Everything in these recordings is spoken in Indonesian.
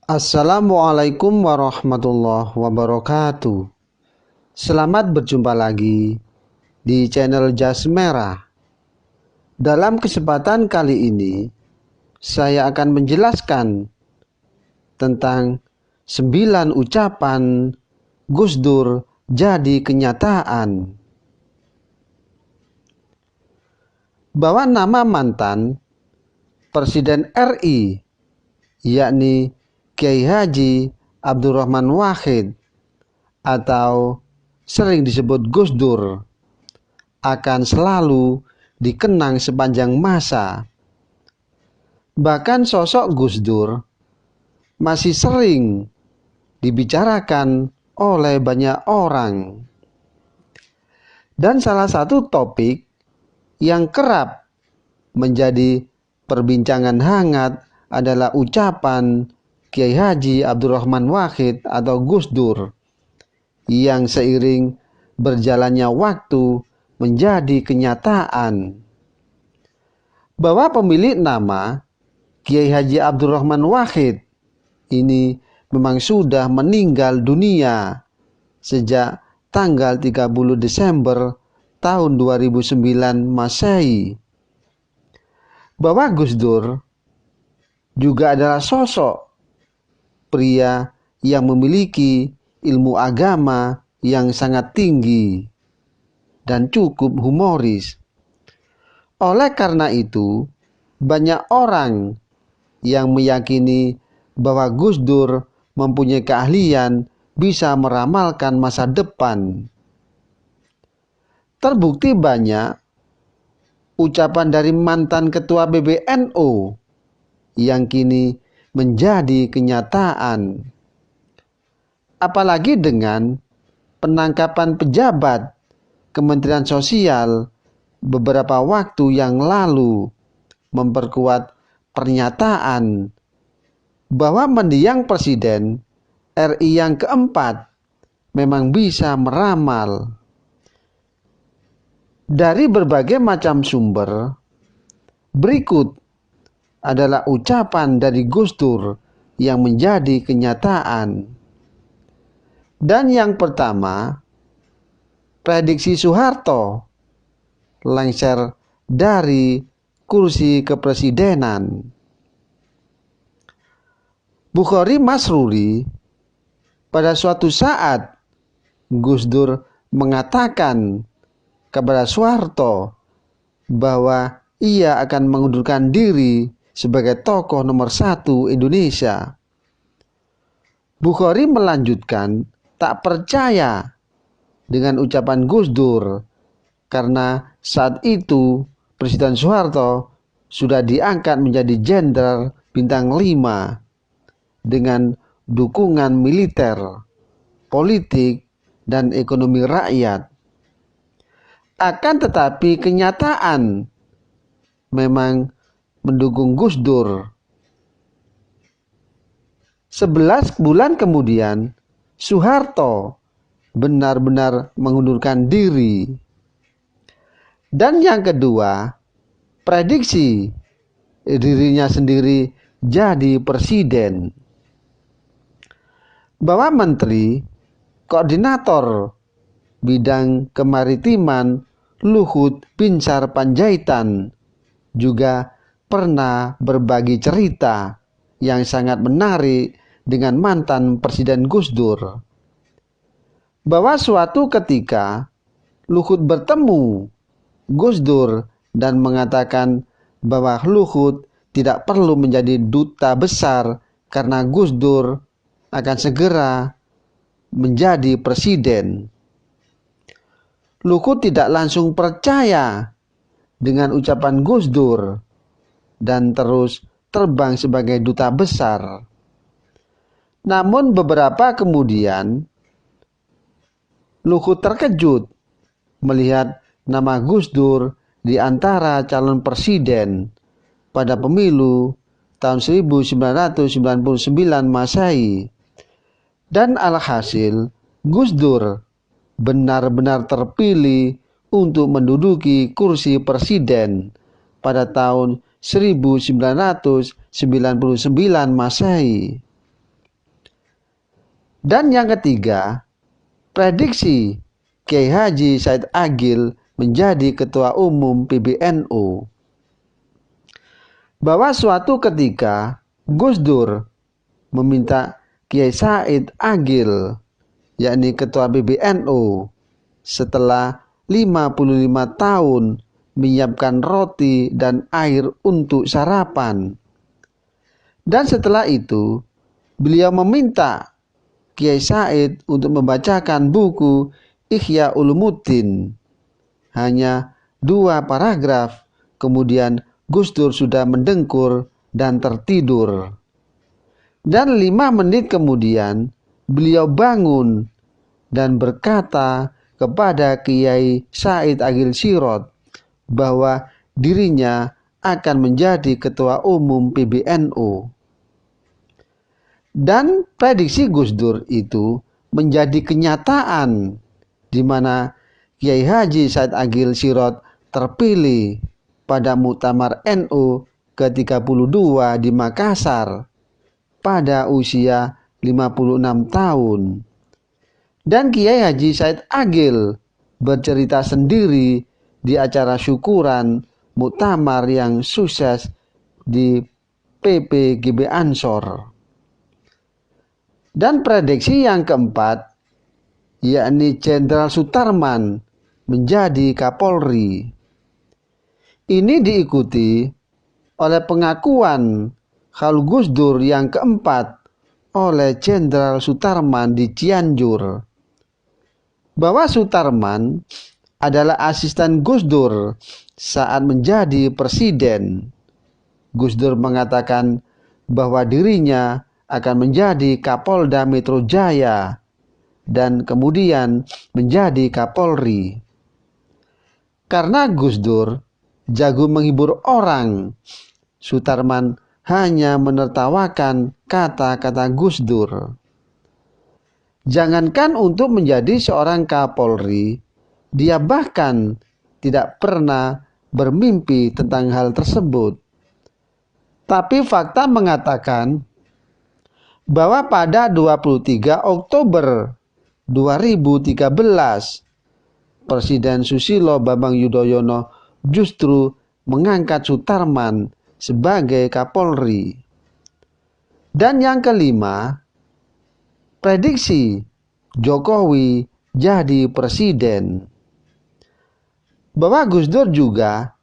Assalamualaikum warahmatullahi wabarakatuh. Selamat berjumpa lagi di channel Jas Merah. Dalam kesempatan kali ini, saya akan menjelaskan tentang 9 ucapan Gus Dur jadi kenyataan. Bahwa nama mantan Presiden RI, yakni Kiai Haji Abdurrahman Wahid atau sering disebut Gus Dur, akan selalu dikenang sepanjang masa. Bahkan sosok Gus Dur masih sering dibicarakan oleh banyak orang. Dan salah satu topik yang kerap menjadi perbincangan hangat adalah ucapan Kiai Haji Abdurrahman Wahid atau Gus Dur yang seiring berjalannya waktu menjadi kenyataan. Bahwa pemilik nama Kiai Haji Abdurrahman Wahid ini memang sudah meninggal dunia sejak tanggal 30 Desember tahun 2009 Masehi. Bahwa Gus Dur juga adalah sosok pria yang memiliki ilmu agama yang sangat tinggi dan cukup humoris. Oleh karena itu, banyak orang yang meyakini bahwa Gus Dur mempunyai keahlian bisa meramalkan masa depan. Terbukti banyak ucapan dari mantan ketua PBNU yang kini menjadi kenyataan. Apalagi dengan penangkapan pejabat Kementerian Sosial beberapa waktu yang lalu memperkuat pernyataan bahwa mendiang Presiden RI yang keempat memang bisa meramal. Dari berbagai macam sumber, berikut adalah ucapan dari Gus Dur yang menjadi kenyataan. Dan yang pertama, prediksi Soeharto lengser dari kursi kepresidenan. Bukhari Masruri pada suatu saat Gus Dur mengatakan kepada Soeharto bahwa ia akan mengundurkan diri sebagai tokoh nomor 1 Indonesia. Bukhari melanjutkan tak percaya dengan ucapan Gus Dur karena saat itu Presiden Soeharto sudah diangkat menjadi jenderal bintang 5 dengan dukungan militer, politik, dan ekonomi rakyat. Akan tetapi kenyataan memang mendukung Gus Dur. 11 bulan kemudian, Soeharto benar-benar mengundurkan diri. Dan yang kedua, prediksi dirinya sendiri jadi presiden. Bahwa Menteri Koordinator Bidang Kemaritiman Luhut Binsar Panjaitan juga pernah berbagi cerita yang sangat menarik dengan mantan Presiden Gus Dur. Bahwa suatu ketika Luhut bertemu Gus Dur dan mengatakan bahwa Luhut tidak perlu menjadi duta besar karena Gus Dur akan segera menjadi presiden. Luhut tidak langsung percaya dengan ucapan Gus Dur dan terus terbang sebagai duta besar. Namun beberapa kemudian Luhut terkejut melihat nama Gus Dur di antara calon presiden pada pemilu tahun 1999 Masehi. Dan alhasil Gus Dur benar-benar terpilih untuk menduduki kursi presiden pada tahun 1999 Masehi. Dan yang ketiga, prediksi Kiai Haji Said Agil menjadi Ketua Umum PBNU. Bahwa suatu ketika Gus Dur meminta Kiai Said Agil, yakni Ketua PBNU, setelah 55 tahun menyiapkan roti dan air untuk sarapan. Dan setelah itu, beliau meminta Kiai Said untuk membacakan buku Ihya Ulumuddin. Hanya 2 paragraf, kemudian Gus Dur sudah mendengkur dan tertidur. Dan 5 menit kemudian, beliau bangun dan berkata kepada Kiai Said Agil Sirot bahwa dirinya akan menjadi Ketua Umum PBNU. Dan prediksi Gus Dur itu menjadi kenyataan, di mana Kiai Haji Said Agil Sirot terpilih pada Muktamar NU ke-32 di Makassar pada usia 56 tahun. Dan Kiai Haji Said Agil bercerita sendiri di acara syukuran Muktamar yang sukses di PPGB Ansor. Dan prediksi yang keempat, yakni Jenderal Sutarman menjadi Kapolri. Ini diikuti oleh pengakuan Khalil Gus Dur yang keempat oleh Jenderal Sutarman di Cianjur, bahwa Sutarman adalah asisten Gus Dur saat menjadi presiden. Gus Dur mengatakan bahwa dirinya akan menjadi Kapolda Metro Jaya dan kemudian menjadi Kapolri. Karena Gus Dur jago menghibur orang, Sutarman hanya menertawakan kata-kata Gus Dur. Jangankan untuk menjadi seorang Kapolri, dia bahkan tidak pernah bermimpi tentang hal tersebut. Tapi fakta mengatakan bahwa pada 23 Oktober 2013, Presiden Susilo Bambang Yudhoyono justru mengangkat Sutarman sebagai Kapolri. Dan yang kelima, prediksi Jokowi jadi presiden. Bahwa Gus Dur juga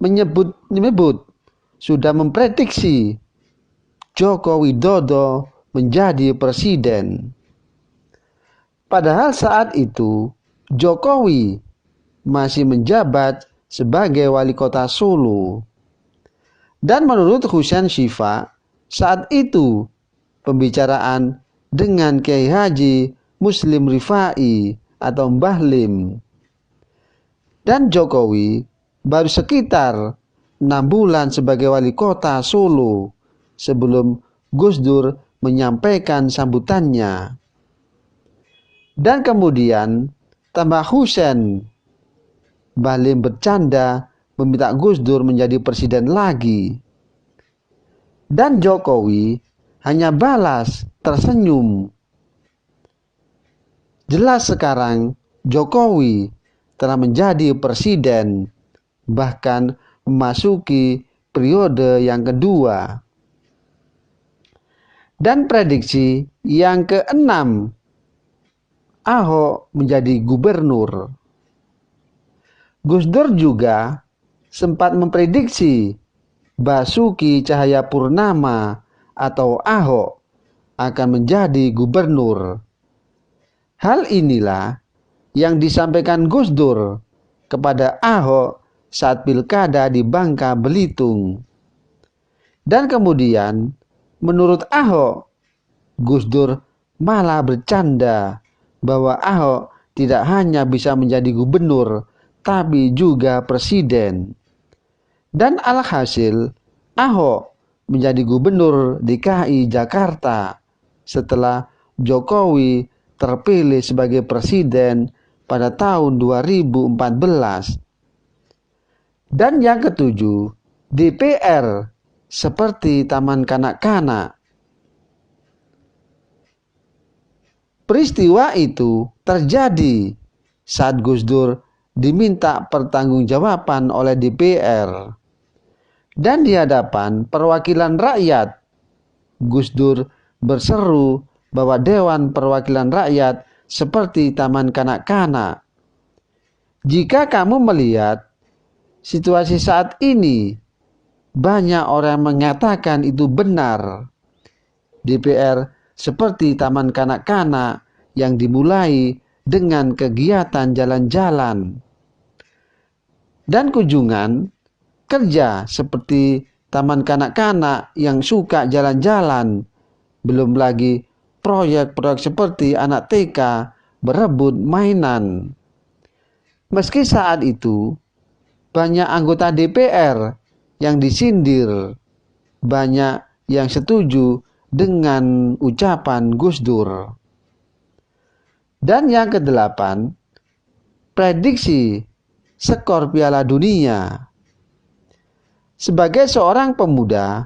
menyebut sudah memprediksi Joko Widodo menjadi presiden. Padahal saat itu Jokowi masih menjabat sebagai wali kota Solo. Dan menurut Husain Syifa, saat itu pembicaraan dengan Kiai Haji Muslim Rifai atau Mbah Lim. Dan Jokowi baru sekitar 6 bulan sebagai wali kota Solo sebelum Gus Dur menyampaikan sambutannya. Dan kemudian tambah Husain, Mbah Lim bercanda meminta Gus Dur menjadi presiden lagi. Dan Jokowi hanya balas tersenyum. Jelas sekarang Jokowi telah menjadi presiden, bahkan memasuki periode yang kedua. Dan prediksi yang keenam, Ahok menjadi gubernur. Gus Dur juga sempat memprediksi Basuki Cahayapurnama atau Ahok akan menjadi gubernur. Hal inilah yang disampaikan Gus Dur kepada Ahok saat pilkada di Bangka Belitung. Dan kemudian menurut Ahok, Gus Dur malah bercanda bahwa Ahok tidak hanya bisa menjadi gubernur, tapi juga presiden. Dan alhasil, Ahok menjadi gubernur DKI Jakarta setelah Jokowi terpilih sebagai presiden pada tahun 2014. Dan yang ketujuh, DPR seperti taman kanak-kanak. Peristiwa itu terjadi saat Gus Dur diminta pertanggungjawaban oleh DPR. Dan di hadapan perwakilan rakyat, Gus Dur berseru bahwa Dewan Perwakilan Rakyat seperti taman kanak-kanak. Jika kamu melihat situasi saat ini, banyak orang mengatakan itu benar. DPR seperti taman kanak-kanak yang dimulai dengan kegiatan jalan-jalan. Dan kunjungan kerja seperti taman kanak-kanak yang suka jalan-jalan. Belum lagi proyek-proyek seperti anak TK berebut mainan. Meski saat itu banyak anggota DPR yang disindir, banyak yang setuju dengan ucapan Gus Dur. Dan yang kedelapan, prediksi skor Piala Dunia. Sebagai seorang pemuda,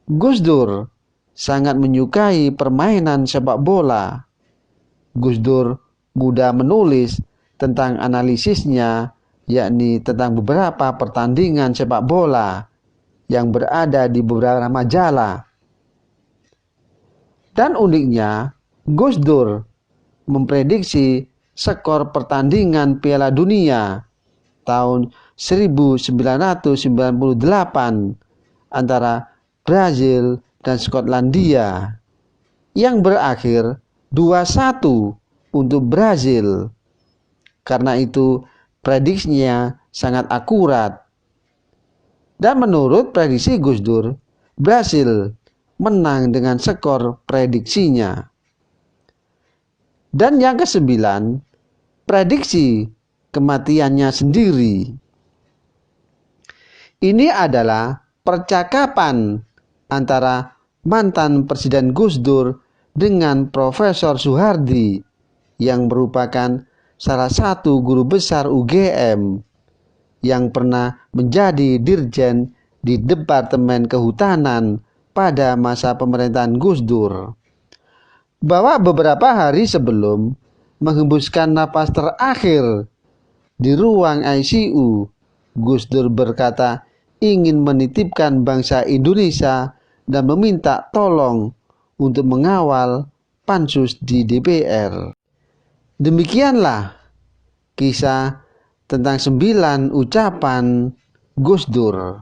Gus Dur sangat menyukai permainan sepak bola. Gus Dur mudah menulis tentang analisisnya, yakni tentang beberapa pertandingan sepak bola yang berada di beberapa majalah. Dan uniknya, Gus Dur memprediksi skor pertandingan Piala Dunia tahun 1998 antara Brazil dan Skotlandia yang berakhir 2-1 untuk Brazil. Karena itu prediksinya sangat akurat. Dan menurut prediksi Gus Dur, Brazil menang dengan skor prediksinya. Dan yang kesembilan, prediksi kematiannya sendiri. Ini adalah percakapan antara mantan Presiden Gus Dur dengan Profesor Soehardi yang merupakan salah satu guru besar UGM yang pernah menjadi dirjen di Departemen Kehutanan pada masa pemerintahan Gus Dur. Bahwa beberapa hari sebelum menghembuskan napas terakhir di ruang ICU, Gus Dur berkata ingin menitipkan bangsa Indonesia dan meminta tolong untuk mengawal pansus di DPR. Demikianlah kisah tentang 9 ucapan Gus Dur.